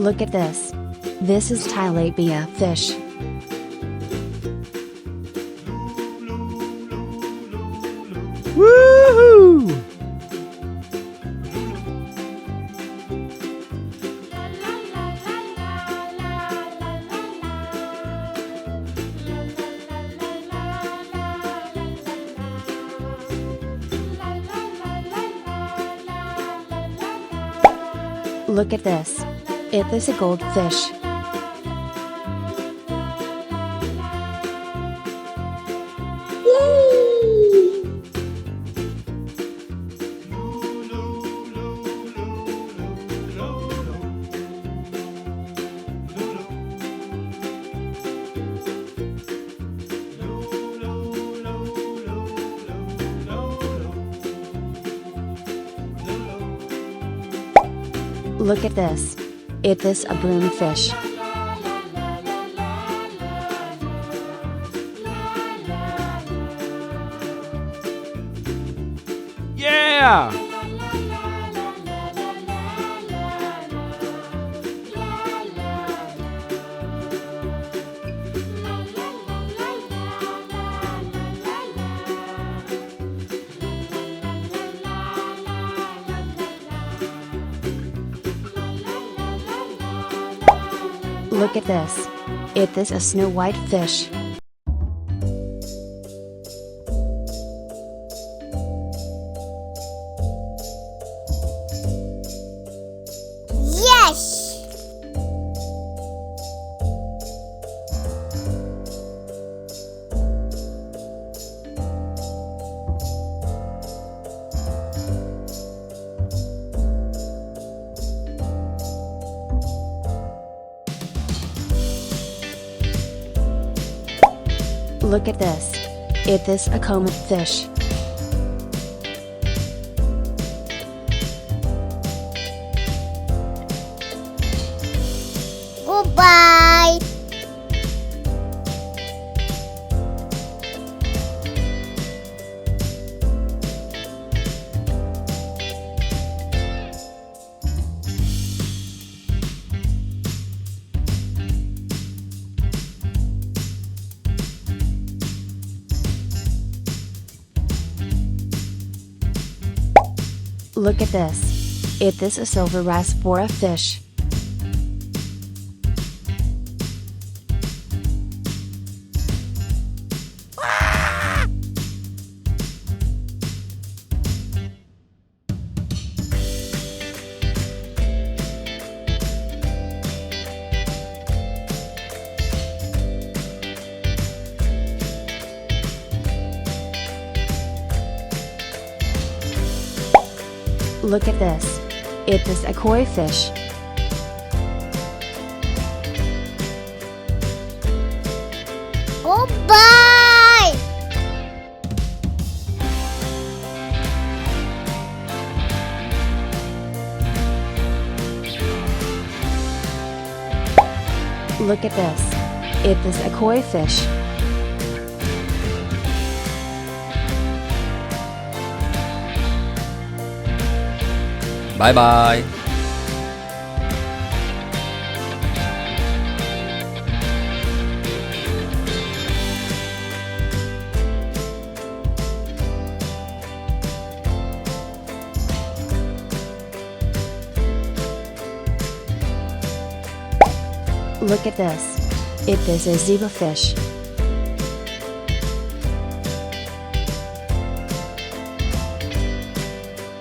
Look at this. This is tilapia fish. Woohoo! Look at this. It is a goldfish. Look at this. It is a broomfish. Yeah! Look at this. It is a snow white fish. Yes! Look at this. It is a comet fish. Goodbye! Look at this. It is a silver rasbora fish. Look at this. It is a koi fish. Goodbye! Look at this. It is a koi fish. Bye bye! Look at this. It is a zebrafish.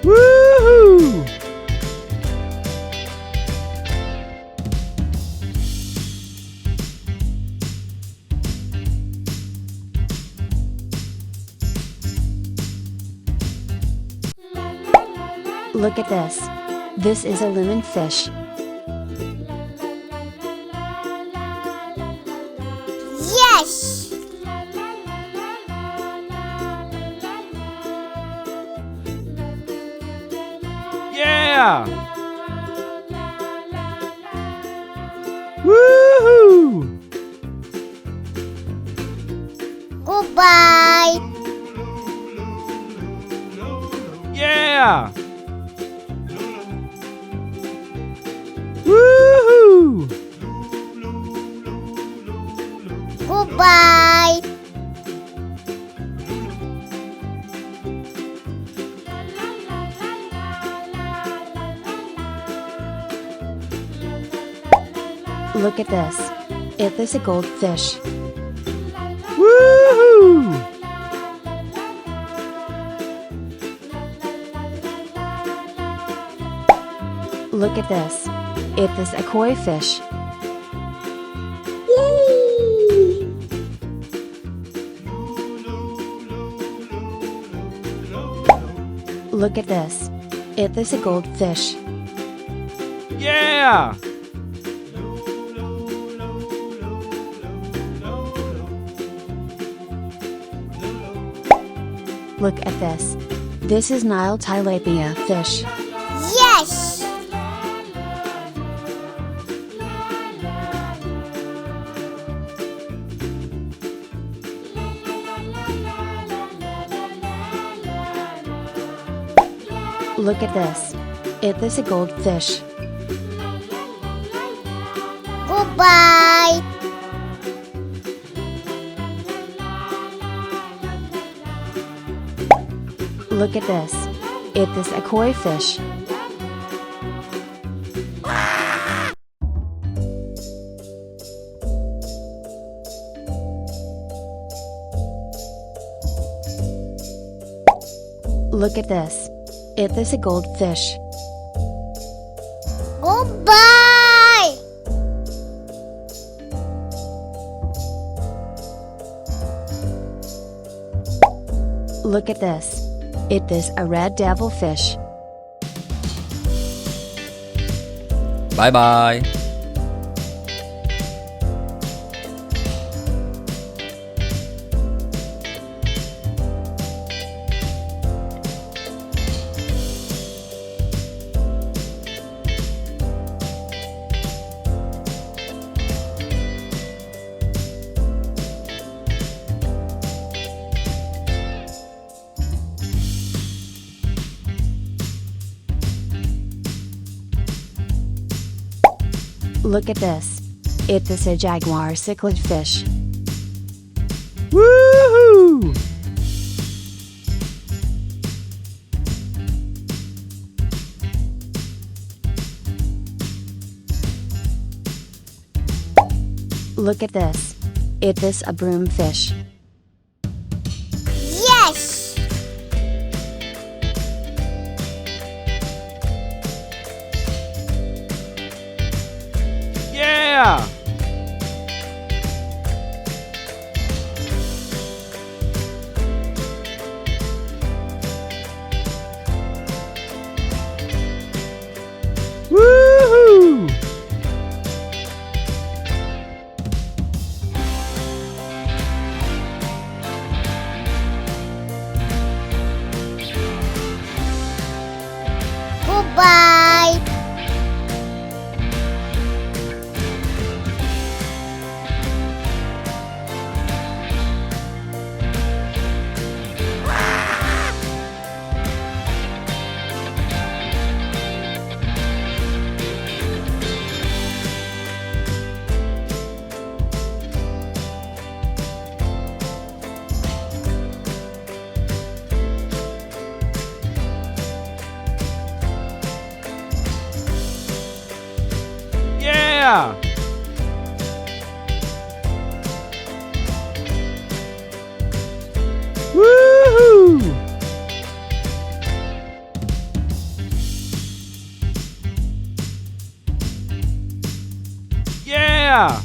Woohoo! Look at this. This is a lemon fish. Yes! Yeah! Woohoo! Goodbye! Yeah! Woohoo! Look at this. It is a goldfish. Woohoo! Look at this. It is a koi fish. Look at this. It is a goldfish. Yeah! Look at this. This is Nile tilapia fish. Yes! Look at this. It is a goldfish. Goodbye! Look at this. It is a koi fish. Look at this. It is a goldfish. Goodbye! Look at this. It is a red devilfish. Bye bye. Look at this. It is a jaguar cichlid fish. Woohoo! Look at this. It is a broomfish. Yes! Yeah! Woohoo! Goodbye! Yeah! Woohoo! Yeah!